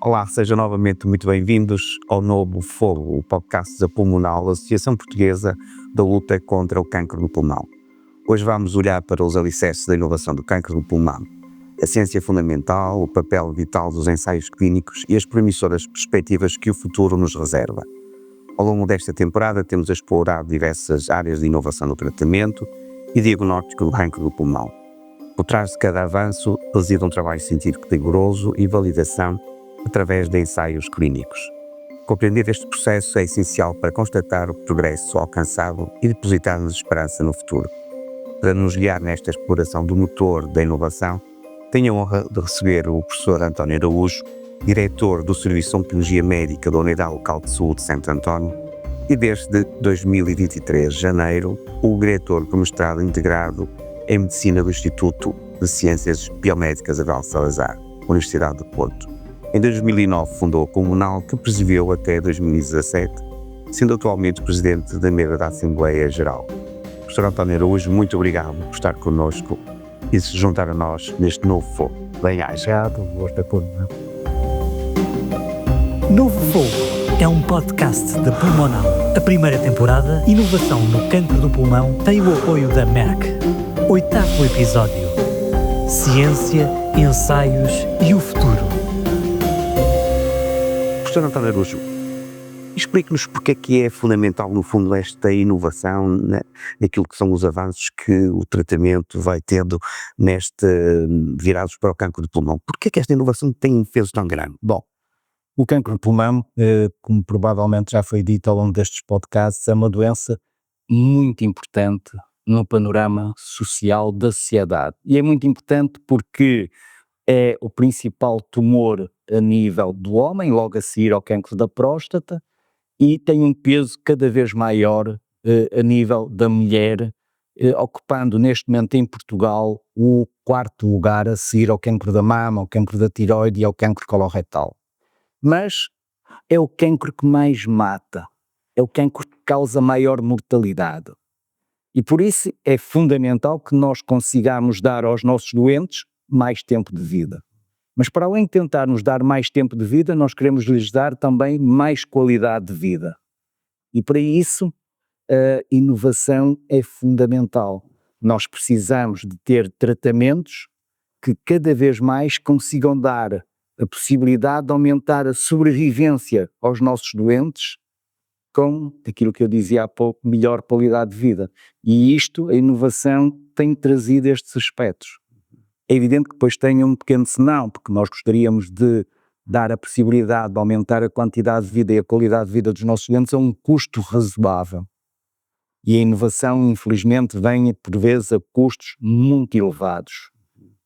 Olá, sejam novamente muito bem-vindos ao Novo Fogo, o podcast da Pulmonal, a Associação Portuguesa da Luta contra o Cancro do Pulmão. Hoje vamos olhar para os alicerces da inovação do cancro do pulmão, a ciência fundamental, o papel vital dos ensaios clínicos e as promissoras perspectivas que o futuro nos reserva. Ao longo desta temporada temos explorado diversas áreas de inovação no tratamento e diagnóstico do cancro do pulmão. Por trás de cada avanço reside um trabalho científico rigoroso e validação através de ensaios clínicos. Compreender este processo é essencial para constatar o progresso alcançado e depositar-nos esperança no futuro. Para nos guiar nesta exploração do motor da inovação, tenho a honra de receber o professor António Araújo, diretor do Serviço de Oncologia Médica da Unidade Local de Saúde de Santo António, e desde 2023, janeiro, o diretor do mestrado integrado em Medicina do Instituto de Ciências Biomédicas Abel Salazar, Universidade de Porto. Em 2009 fundou a Pulmonal, que presidiu até 2017, sendo atualmente presidente da mesa da Assembleia Geral. Professor António Araújo, muito obrigado por estar connosco e se juntar a nós neste novo fogo. Bem-aja. Gosto da Pulmonal. Novo Fogo é um podcast da Pulmonal. A primeira temporada, Inovação no Cancro do Pulmão, tem o apoio da Merck. 8º episódio. Ciência, ensaios e o futuro. Professor António Araújo, explique-nos porque é que é fundamental, no fundo, esta inovação naquilo que são os avanços que o tratamento vai tendo virados para o cancro do pulmão. Porque é que esta inovação tem um peso tão grande? Bom, o cancro do pulmão, como provavelmente já foi dito ao longo destes podcasts, é uma doença muito importante no panorama social da sociedade. E é muito importante porque é o principal tumor a nível do homem, logo a seguir ao cancro da próstata, e tem um peso cada vez maior a nível da mulher, ocupando neste momento em Portugal o 4º lugar a seguir ao cancro da mama, ao cancro da tireoide e ao cancro coloretal. Mas é o cancro que mais mata, é o cancro que causa maior mortalidade. E por isso é fundamental que nós consigamos dar aos nossos doentes mais tempo de vida. Mas para além de tentarmos dar mais tempo de vida, nós queremos lhes dar também mais qualidade de vida. E para isso, a inovação é fundamental. Nós precisamos de ter tratamentos que cada vez mais consigam dar a possibilidade de aumentar a sobrevivência aos nossos doentes com aquilo que eu dizia há pouco, melhor qualidade de vida. E isto, a inovação, tem trazido estes aspectos. É evidente que depois tem um pequeno senão, porque nós gostaríamos de dar a possibilidade de aumentar a quantidade de vida e a qualidade de vida dos nossos doentes a um custo razoável. E a inovação, infelizmente, vem por vezes a custos muito elevados.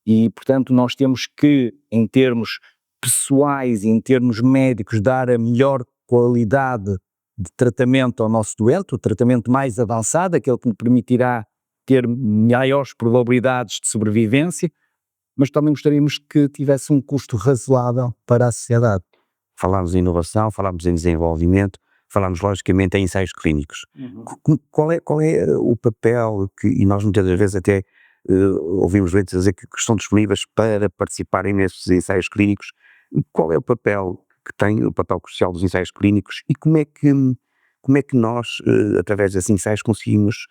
E, portanto, nós temos que, em termos pessoais e em termos médicos, dar a melhor qualidade de tratamento ao nosso doente, o tratamento mais avançado, aquele que lhe permitirá ter maiores probabilidades de sobrevivência, mas também gostaríamos que tivesse um custo razoável para a sociedade. Falámos em inovação, falámos em desenvolvimento, falámos logicamente em ensaios clínicos. Qual é o papel e nós muitas vezes até ouvimos doentes dizer que estão disponíveis para participarem nesses ensaios clínicos? Qual é o papel que tem, o papel crucial dos ensaios clínicos e como é que nós, através desses ensaios, conseguimos,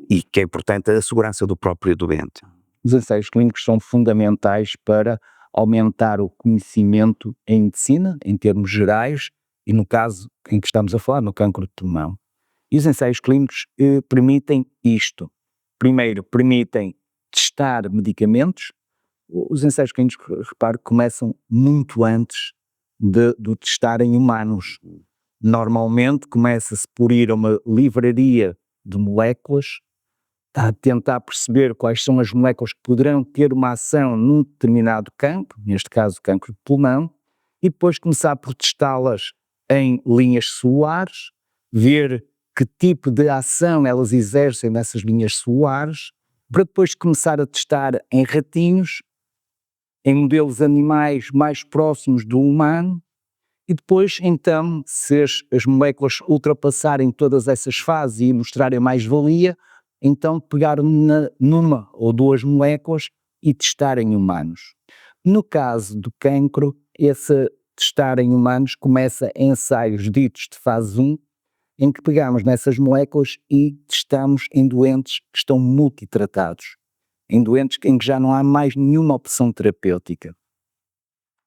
e que é importante, a segurança do próprio doente? Os ensaios clínicos são fundamentais para aumentar o conhecimento em medicina, em termos gerais, e no caso em que estamos a falar, no cancro de pulmão. E os ensaios clínicos permitem isto. Primeiro, permitem testar medicamentos. Os ensaios clínicos, repare, começam muito antes do testar em humanos. Normalmente começa-se por ir a uma livraria de moléculas, a tentar perceber quais são as moléculas que poderão ter uma ação num determinado campo, neste caso o cancro de pulmão, e depois começar por testá-las em linhas celulares, ver que tipo de ação elas exercem nessas linhas celulares, para depois começar a testar em ratinhos, em modelos animais mais próximos do humano, e depois, então, se as moléculas ultrapassarem todas essas fases e mostrarem mais-valia, então pegar numa ou duas moléculas e testar em humanos. No caso do cancro, essa testar em humanos, começa ensaios ditos de fase 1, em que pegamos nessas moléculas e testamos em doentes que estão multitratados, em doentes em que já não há mais nenhuma opção terapêutica.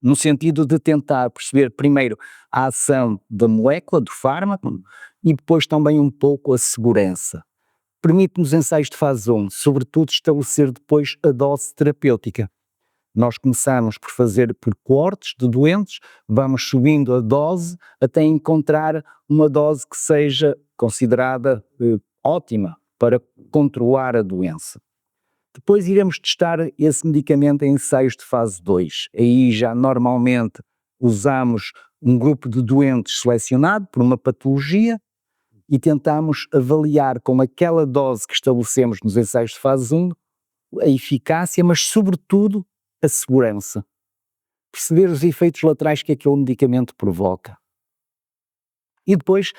No sentido de tentar perceber primeiro a ação da molécula, do fármaco, e depois também um pouco a segurança. Permite-nos ensaios de fase 1, sobretudo estabelecer depois a dose terapêutica. Nós começamos por fazer por coortes de doentes, vamos subindo a dose até encontrar uma dose que seja considerada ótima para controlar a doença. Depois iremos testar esse medicamento em ensaios de fase 2. Aí já normalmente usamos um grupo de doentes selecionado por uma patologia e tentamos avaliar com aquela dose que estabelecemos nos ensaios de fase 1 a eficácia, mas sobretudo a segurança. Perceber os efeitos laterais que aquele medicamento provoca. E depois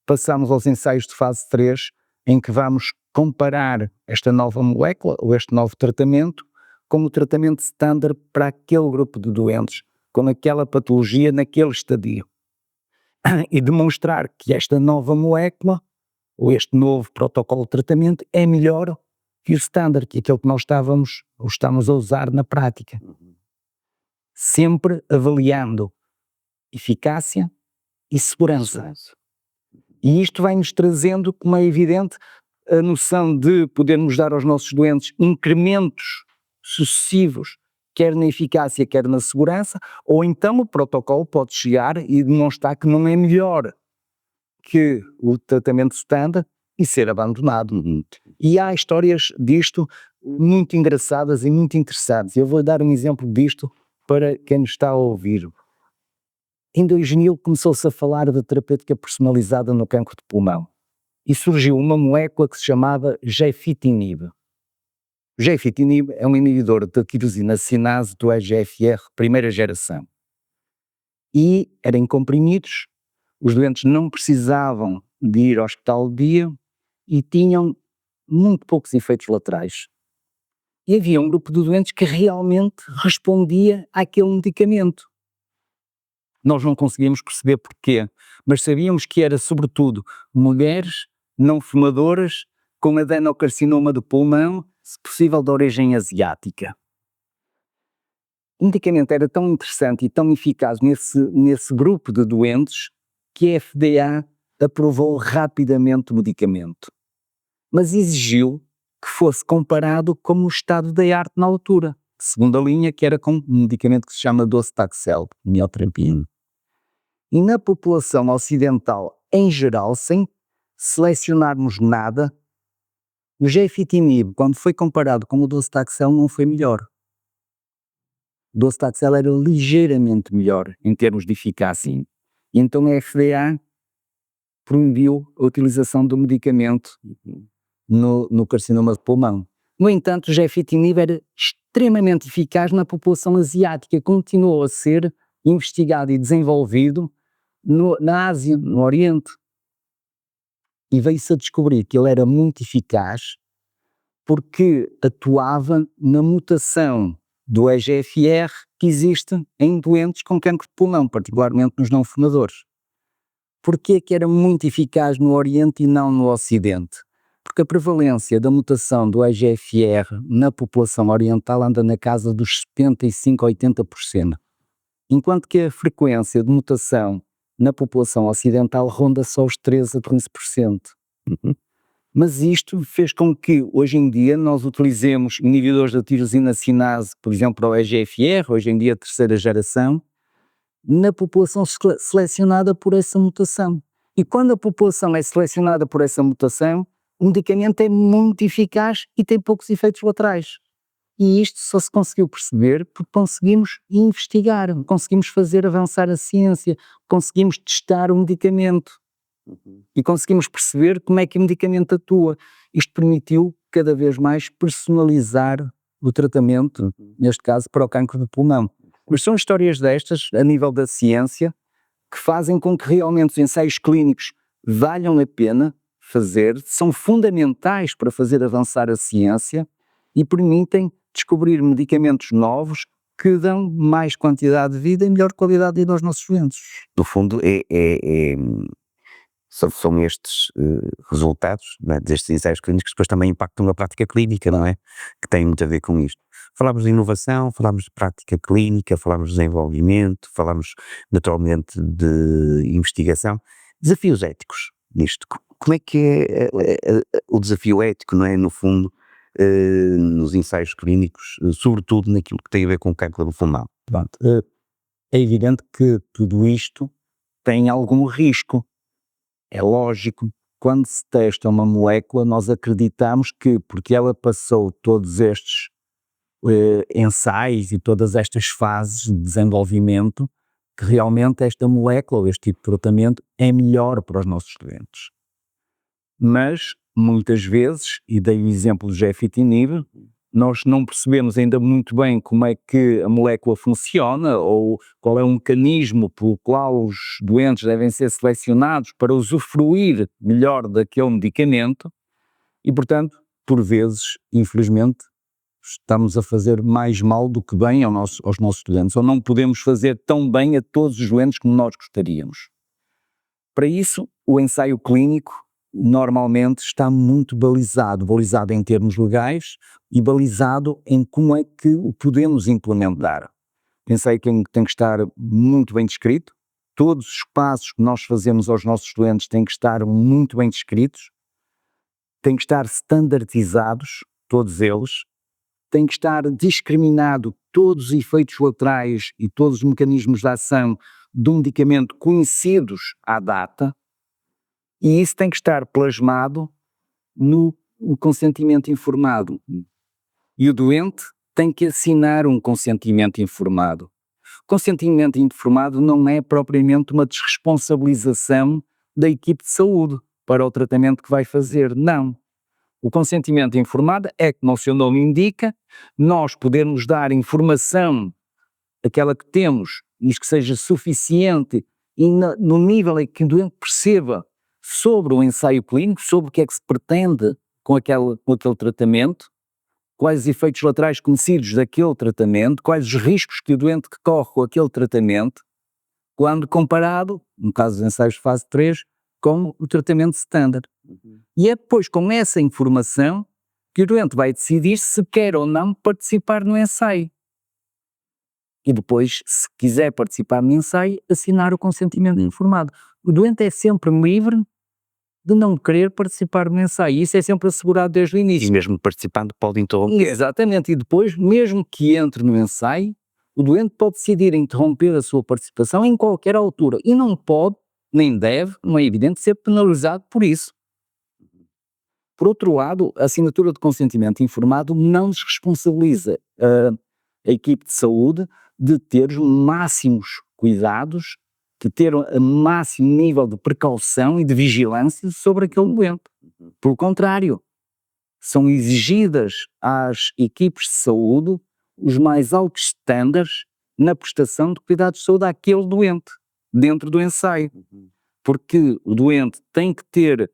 passamos aos ensaios de fase 3, em que vamos comparar esta nova molécula ou este novo tratamento com o tratamento standard para aquele grupo de doentes, com aquela patologia naquele estadio. E demonstrar que esta nova molécula ou este novo protocolo de tratamento é melhor que o standard, que é aquele que nós estamos a usar na prática. Sempre avaliando eficácia e segurança. E isto vai-nos trazendo, como é evidente, a noção de podermos dar aos nossos doentes incrementos sucessivos, quer na eficácia, quer na segurança, ou então o protocolo pode chegar e demonstrar que não é melhor que o tratamento standard e ser abandonado. E há histórias disto muito engraçadas e muito interessantes. Eu vou dar um exemplo disto para quem nos está a ouvir. Em 2000 começou-se a falar da terapêutica personalizada no cancro de pulmão e surgiu uma molécula que se chamava gefitinib. O gefitinib é um inibidor da tirosina cinase do EGFR, primeira geração. E era em comprimidos, os doentes não precisavam de ir ao hospital de dia e tinham muito poucos efeitos laterais. E havia um grupo de doentes que realmente respondia àquele medicamento. Nós não conseguíamos perceber porquê, mas sabíamos que era sobretudo mulheres não fumadoras com adenocarcinoma do pulmão, se possível de origem asiática. O medicamento era tão interessante e tão eficaz nesse grupo de doentes que a FDA aprovou rapidamente o medicamento, mas exigiu que fosse comparado como o estado da arte na altura, segunda linha, que era com um medicamento que se chama docetaxel, mioterapia. E na população ocidental em geral, sem selecionarmos nada, o gefitinib, quando foi comparado com o docetaxel, não foi melhor. O docetaxel era ligeiramente melhor em termos de eficácia. E então a FDA proibiu a utilização do medicamento no carcinoma de pulmão. No entanto, o gefitinib era extremamente eficaz na população asiática, continuou a ser investigado e desenvolvido na Ásia, no Oriente. E veio-se a descobrir que ele era muito eficaz porque atuava na mutação do EGFR que existe em doentes com cancro de pulmão, particularmente nos não fumadores. Porquê que era muito eficaz no Oriente e não no Ocidente? Porque a prevalência da mutação do EGFR na população oriental anda na casa dos 75% a 80%, enquanto que a frequência de mutação na população ocidental ronda só os 13% a 15%. Mas isto fez com que, hoje em dia, nós utilizemos inibidores da tirosina cinase, por exemplo, para o EGFR, hoje em dia a terceira geração, na população selecionada por essa mutação. E quando a população é selecionada por essa mutação, o medicamento é muito eficaz e tem poucos efeitos laterais. E isto só se conseguiu perceber porque conseguimos investigar, conseguimos fazer avançar a ciência, conseguimos testar o medicamento e conseguimos perceber como é que o medicamento atua. Isto permitiu cada vez mais personalizar o tratamento, neste caso para o cancro de pulmão. Mas são histórias destas, a nível da ciência, que fazem com que realmente os ensaios clínicos valham a pena fazer, são fundamentais para fazer avançar a ciência e permitem descobrir medicamentos novos que dão mais quantidade de vida e melhor qualidade de vida aos nossos doentes. No fundo, são estes resultados, não é, destes ensaios clínicos que depois também impactam na prática clínica, não é? Que tem muito a ver com isto. Falámos de inovação, falámos de prática clínica, falámos de desenvolvimento, falámos naturalmente de investigação. Desafios éticos nisto. Como é que é o desafio ético, não é? No fundo, nos ensaios clínicos, sobretudo naquilo que tem a ver com o cancro do pulmão. Pronto, é evidente que tudo isto tem algum risco. É lógico, quando se testa uma molécula, nós acreditamos que, porque ela passou todos estes ensaios e todas estas fases de desenvolvimento, que realmente esta molécula, ou este tipo de tratamento, é melhor para os nossos doentes. Mas, muitas vezes, e dei o exemplo do gefitinib, nós não percebemos ainda muito bem como é que a molécula funciona ou qual é o mecanismo pelo qual os doentes devem ser selecionados para usufruir melhor daquele medicamento e, portanto, por vezes, infelizmente, estamos a fazer mais mal do que bem aos nossos doentes, ou não podemos fazer tão bem a todos os doentes como nós gostaríamos. Para isso, o ensaio clínico normalmente está muito balizado em termos legais e balizado em como é que o podemos implementar. Pensei que tem que estar muito bem descrito, todos os passos que nós fazemos aos nossos doentes têm que estar muito bem descritos, têm que estar standardizados, todos eles, tem que estar discriminado todos os efeitos laterais e todos os mecanismos de ação de um medicamento conhecidos à data, e isso tem que estar plasmado no consentimento informado. E o doente tem que assinar um consentimento informado. Consentimento informado não é propriamente uma desresponsabilização da equipe de saúde para o tratamento que vai fazer, não. O consentimento informado é, como o seu nome indica, nós podermos dar informação, aquela que temos, e que seja suficiente e no nível em que o doente perceba sobre o ensaio clínico, sobre o que é que se pretende com aquele tratamento, quais os efeitos laterais conhecidos daquele tratamento, quais os riscos que o doente corre com aquele tratamento, quando comparado, no caso dos ensaios de fase 3, com o tratamento standard. E é depois com essa informação que o doente vai decidir se quer ou não participar no ensaio. E depois, se quiser participar no ensaio, assinar o consentimento informado. O doente é sempre livre de não querer participar no ensaio. Isso é sempre assegurado desde o início. E mesmo participando pode interromper. Exatamente. E depois, mesmo que entre no ensaio, o doente pode decidir interromper a sua participação em qualquer altura. E não pode, nem deve, não é evidente, ser penalizado por isso. Por outro lado, a assinatura de consentimento informado não desresponsabiliza a equipe de saúde de ter os máximos cuidados, de ter o máximo nível de precaução e de vigilância sobre aquele doente. Pelo contrário, são exigidas às equipes de saúde os mais altos estándares na prestação de cuidados de saúde àquele doente, dentro do ensaio. Porque o doente tem que ter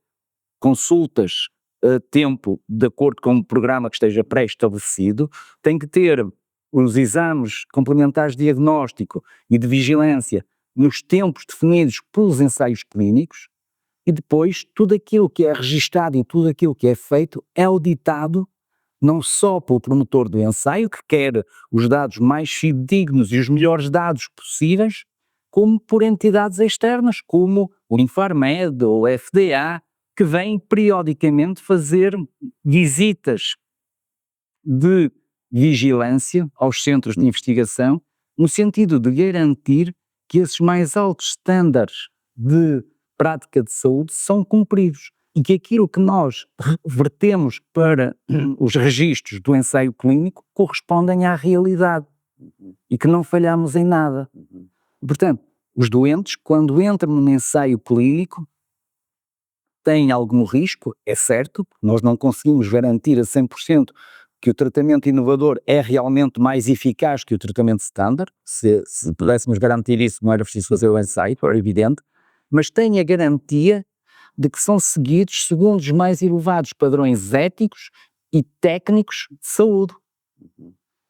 consultas a tempo de acordo com o programa que esteja pré-estabelecido, tem que ter os exames complementares de diagnóstico e de vigilância nos tempos definidos pelos ensaios clínicos e depois tudo aquilo que é registado e tudo aquilo que é feito é auditado não só pelo promotor do ensaio, que quer os dados mais fidedignos e os melhores dados possíveis, como por entidades externas, como o Infarmed ou o FDA, que vêm periodicamente fazer visitas de vigilância aos centros de investigação, no sentido de garantir que esses mais altos estándares de prática de saúde são cumpridos e que aquilo que nós vertemos para os registros do ensaio clínico correspondem à realidade e que não falhamos em nada. Portanto, os doentes, quando entram num ensaio clínico, têm algum risco, é certo, nós não conseguimos garantir a 100% que o tratamento inovador é realmente mais eficaz que o tratamento standard. Se pudéssemos garantir isso, não era preciso fazer o ensaio, é evidente, mas tem a garantia de que são seguidos segundo os mais elevados padrões éticos e técnicos de saúde.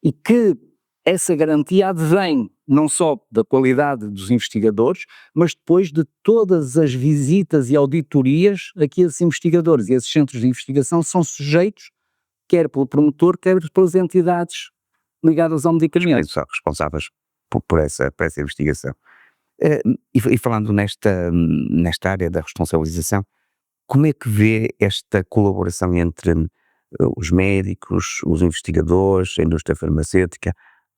E que essa garantia advém não só da qualidade dos investigadores, mas depois de todas as visitas e auditorias a que esses investigadores e esses centros de investigação são sujeitos, quer pelo promotor, quer pelas entidades ligadas ao medicamento. São responsáveis por essa investigação. E falando nesta área da responsabilização, como é que vê esta colaboração entre os médicos, os investigadores, a indústria farmacêutica,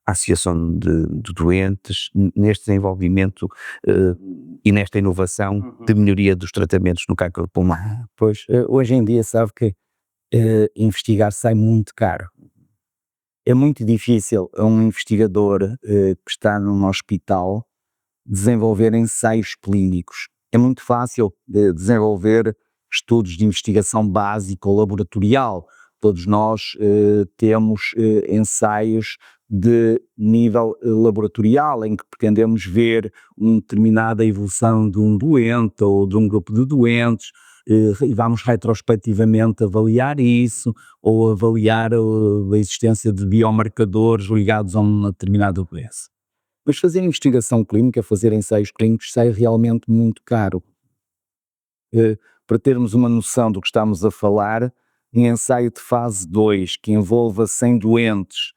a associação de doentes, neste desenvolvimento e nesta inovação de melhoria dos tratamentos no cancro do pulmão? Pois, hoje em dia sabe que investigar sai muito caro. É muito difícil a um investigador que está num hospital desenvolver ensaios clínicos. É muito fácil desenvolver estudos de investigação básica ou laboratorial. Todos nós temos ensaios de nível laboratorial, em que pretendemos ver uma determinada evolução de um doente ou de um grupo de doentes, e vamos retrospectivamente avaliar isso, ou avaliar a existência de biomarcadores ligados a uma determinada doença. Mas fazer investigação clínica, fazer ensaios clínicos, sai realmente muito caro. Para termos uma noção do que estamos a falar, em ensaio de fase 2, que envolva 100 doentes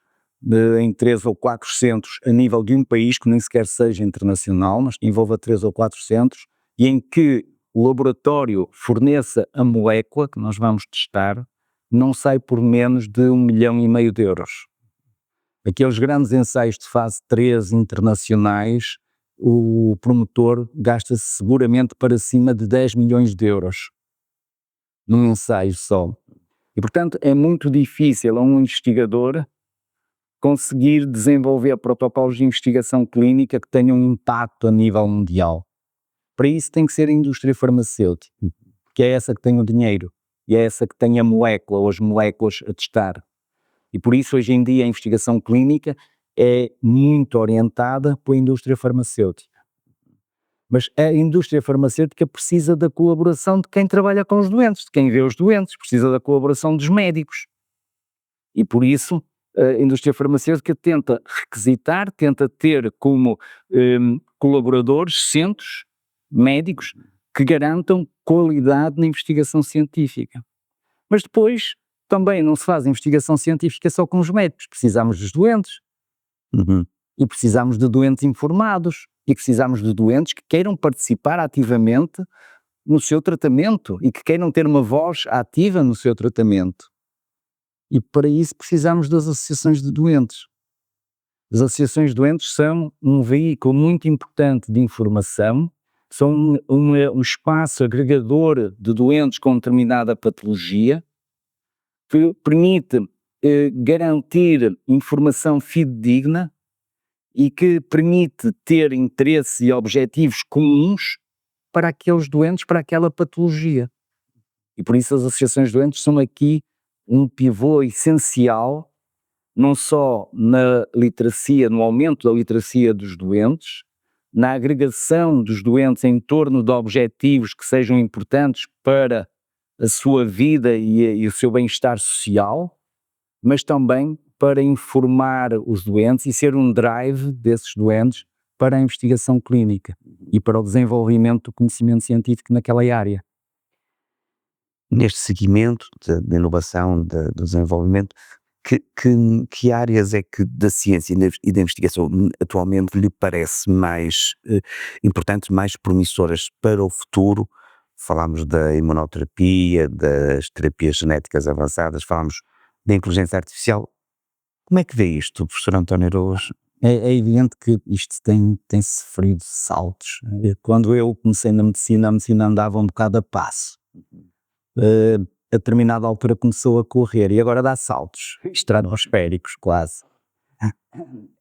em 3 ou 4 centros a nível de um país, que nem sequer seja internacional, mas que envolva 3 ou 4 centros, e em que o laboratório forneça a molécula que nós vamos testar, não sai por menos de 1,5 milhão de euros. Aqueles grandes ensaios de fase 3 internacionais, o promotor gasta-se seguramente para cima de 10 milhões de euros num ensaio só. E, portanto, é muito difícil a um investigador conseguir desenvolver protocolos de investigação clínica que tenham um impacto a nível mundial. Para isso tem que ser a indústria farmacêutica, que é essa que tem o dinheiro e é essa que tem a molécula ou as moléculas a testar. E por isso, hoje em dia, a investigação clínica é muito orientada pela indústria farmacêutica. Mas a indústria farmacêutica precisa da colaboração de quem trabalha com os doentes, de quem vê os doentes, precisa da colaboração dos médicos. E por isso, a indústria farmacêutica tenta requisitar, tenta ter como colaboradores centros médicos que garantam qualidade na investigação científica. Mas depois, também não se faz investigação científica só com os médicos, precisamos dos doentes. E precisamos de doentes informados, e precisamos de doentes que queiram participar ativamente no seu tratamento e que queiram ter uma voz ativa no seu tratamento. E para isso precisamos das associações de doentes. As associações de doentes são um veículo muito importante de informação, são um espaço agregador de doentes com determinada patologia, que permite garantir informação fidedigna e que permite ter interesses e objetivos comuns para aqueles doentes, para aquela patologia. E por isso as associações de doentes são aqui um pivô essencial, não só na literacia, no aumento da literacia dos doentes, na agregação dos doentes em torno de objetivos que sejam importantes para a sua vida e o seu bem-estar social, mas também para informar os doentes e ser um drive desses doentes para a investigação clínica e para o desenvolvimento do conhecimento científico naquela área. Neste seguimento de inovação, do desenvolvimento, que áreas é que da ciência e da investigação atualmente lhe parece mais importantes, mais promissoras para o futuro? Falámos da imunoterapia, das terapias genéticas avançadas, falámos da inteligência artificial. Como é que vê isto, professor António Aroas? É evidente que isto tem sofrido saltos. Quando eu comecei na medicina, a medicina andava um bocado a passo. A determinada altura começou a correr e agora dá saltos estratosféricos quase.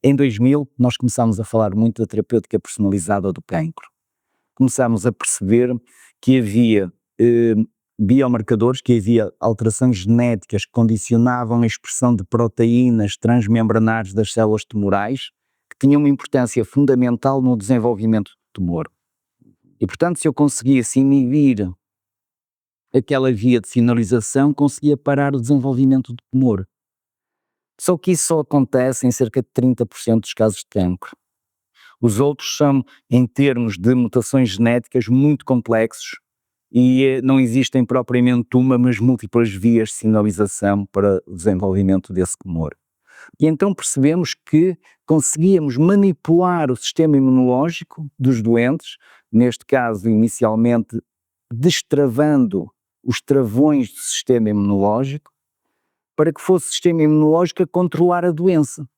Em 2000 nós começámos a falar muito da terapêutica personalizada do cancro. Começámos a perceber que havia biomarcadores, que havia alterações genéticas que condicionavam a expressão de proteínas transmembranares das células tumorais, que tinham uma importância fundamental no desenvolvimento do tumor. E portanto, se eu conseguisse inibir aquela via de sinalização, conseguia parar o desenvolvimento do tumor. Só que isso só acontece em cerca de 30% dos casos de cancro. Os outros são, em termos de mutações genéticas, muito complexos e não existem propriamente uma, mas múltiplas vias de sinalização para o desenvolvimento desse tumor. E então percebemos que conseguíamos manipular o sistema imunológico dos doentes, neste caso inicialmente destravando os travões do sistema imunológico, para que fosse o sistema imunológico a controlar a doença.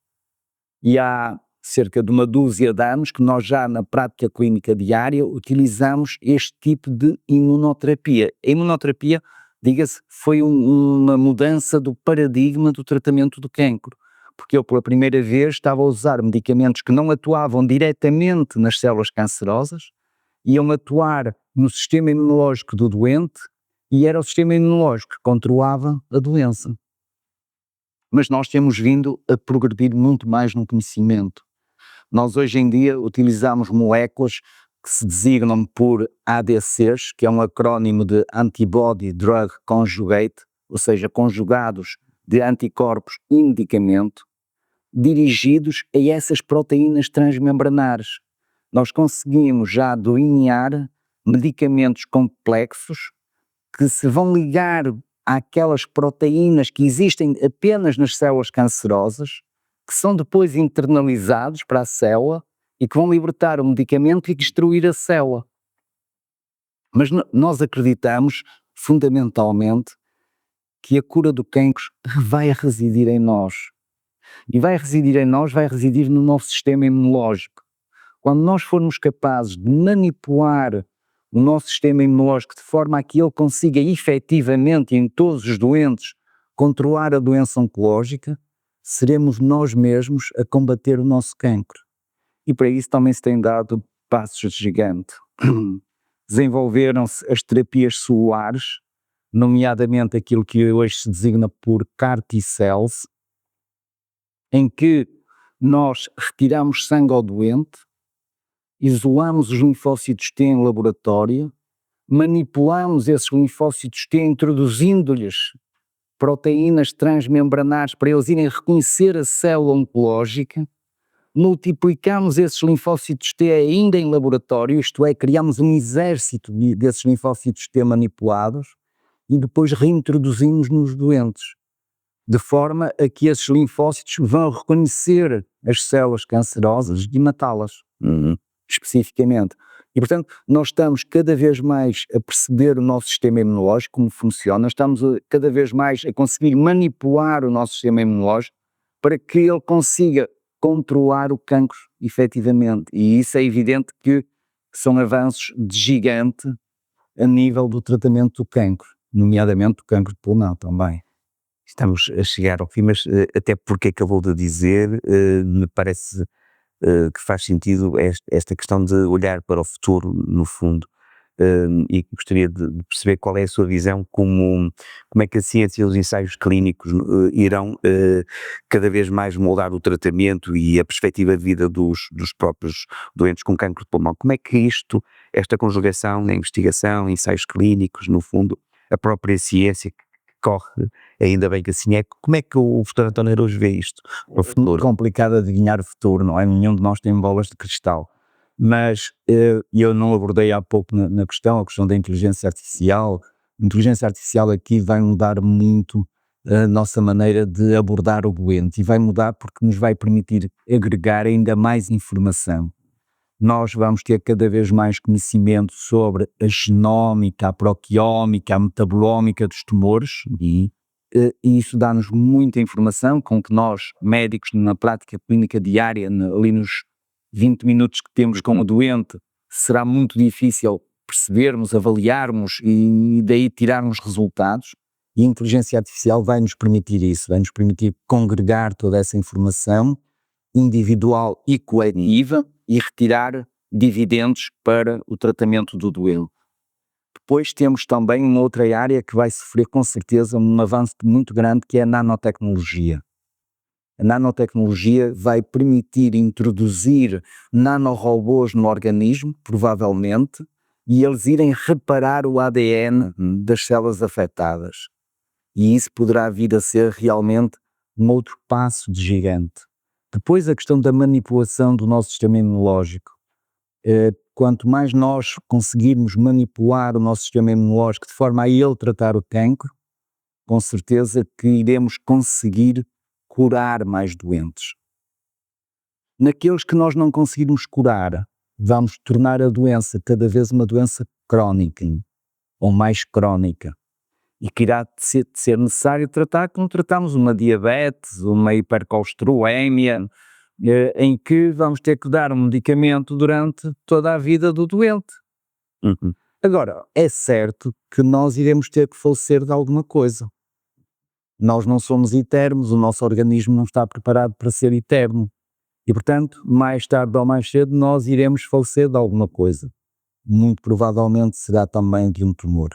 E há cerca de uma dúzia de anos que nós já na prática clínica diária utilizamos este tipo de imunoterapia. A imunoterapia, diga-se, foi uma mudança do paradigma do tratamento do cancro, porque eu pela primeira vez estava a usar medicamentos que não atuavam diretamente nas células cancerosas, iam atuar no sistema imunológico do doente e era o sistema imunológico que controlava a doença. Mas nós temos vindo a progredir muito mais no conhecimento. Nós hoje em dia utilizamos moléculas que se designam por ADCs, que é um acrónimo de Antibody Drug Conjugate, ou seja, conjugados de anticorpos e medicamento, dirigidos a essas proteínas transmembranares. Nós conseguimos já delinear medicamentos complexos que se vão ligar àquelas proteínas que existem apenas nas células cancerosas, que são depois internalizados para a célula e que vão libertar o medicamento e destruir a célula. Mas nós acreditamos, fundamentalmente, que a cura do cancro vai residir em nós. E vai residir em nós, vai residir no nosso sistema imunológico. Quando nós formos capazes de manipular o nosso sistema imunológico de forma a que ele consiga efetivamente, em todos os doentes, controlar a doença oncológica, seremos nós mesmos a combater o nosso cancro. E para isso também se têm dado passos de gigante. Desenvolveram-se as terapias celulares, nomeadamente aquilo que hoje se designa por CAR T-cells, em que nós retiramos sangue ao doente, isolamos os linfócitos T em laboratório, manipulamos esses linfócitos T introduzindo-lhes proteínas transmembranares para eles irem reconhecer a célula oncológica, multiplicamos esses linfócitos T ainda em laboratório, isto é, criamos um exército desses linfócitos T manipulados e depois reintroduzimos nos doentes, de forma a que esses linfócitos vão reconhecer as células cancerosas e matá-las, especificamente. E, portanto, nós estamos cada vez mais a perceber o nosso sistema imunológico, como funciona, estamos cada vez mais a conseguir manipular o nosso sistema imunológico para que ele consiga controlar o cancro, efetivamente. E isso é evidente que são avanços de gigante a nível do tratamento do cancro, nomeadamente do cancro de pulmão também. Estamos a chegar ao fim, mas até porque acabou de dizer, me parece que faz sentido esta questão de olhar para o futuro, no fundo, e gostaria de perceber qual é a sua visão, como é que a ciência e os ensaios clínicos irão cada vez mais moldar o tratamento e a perspectiva de vida dos próprios doentes com cancro de pulmão. Como é que esta conjugação da investigação, ensaios clínicos, no fundo, a própria ciência corre, ainda bem que assim é. Como é que o Dr. António Araújo vê isto no futuro? Muito complicado adivinhar o futuro, não é? Nenhum de nós tem bolas de cristal. Mas eu não abordei há pouco na questão, a questão da inteligência artificial. A inteligência artificial aqui vai mudar muito a nossa maneira de abordar o doente e vai mudar porque nos vai permitir agregar ainda mais informação. Nós vamos ter cada vez mais conhecimento sobre a genómica, a proteómica, a metabolómica dos tumores e isso dá-nos muita informação com que nós, médicos, na prática clínica diária, ali nos 20 minutos que temos com o doente, será muito difícil percebermos, avaliarmos e daí tirarmos resultados. E a inteligência artificial vai nos permitir isso, vai nos permitir congregar toda essa informação individual e coletiva e retirar dividendos para o tratamento do doente. Depois temos também uma outra área que vai sofrer com certeza um avanço muito grande, que é a nanotecnologia. A nanotecnologia vai permitir introduzir nanorobôs no organismo, provavelmente, e eles irem reparar o ADN das células afetadas. E isso poderá vir a ser realmente um outro passo de gigante. Depois a questão da manipulação do nosso sistema imunológico. Quanto mais nós conseguirmos manipular o nosso sistema imunológico de forma a ele tratar o cancro, com certeza que iremos conseguir curar mais doentes. Naqueles que nós não conseguirmos curar, vamos tornar a doença cada vez uma doença crónica, ou mais crónica, e que irá ser necessário tratar como tratamos uma diabetes, uma hipercolesterolemia, em que vamos ter que dar um medicamento durante toda a vida do doente. Agora, é certo que nós iremos ter que falecer de alguma coisa. Nós não somos eternos, o nosso organismo não está preparado para ser eterno. E, portanto, mais tarde ou mais cedo, nós iremos falecer de alguma coisa. Muito provavelmente será também de um tumor.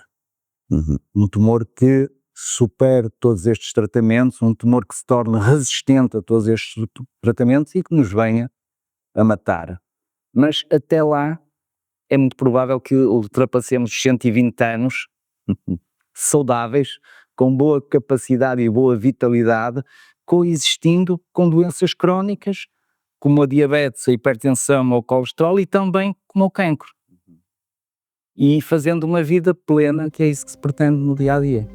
Um tumor que supere todos estes tratamentos, um tumor que se torne resistente a todos estes tratamentos e que nos venha a matar. Mas até lá, é muito provável que ultrapassemos 120 anos saudáveis, com boa capacidade e boa vitalidade, coexistindo com doenças crónicas, como a diabetes, a hipertensão ou o colesterol e também como o cancro. E fazendo uma vida plena, que é isso que se pretende no dia-a-dia.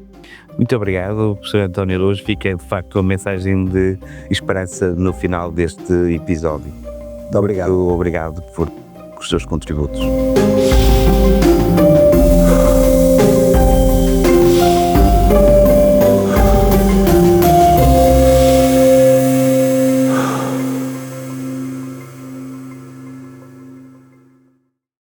Muito obrigado, professor António Araújo. Fica de facto a mensagem de esperança no final deste episódio. Muito obrigado. Obrigado por os seus contributos.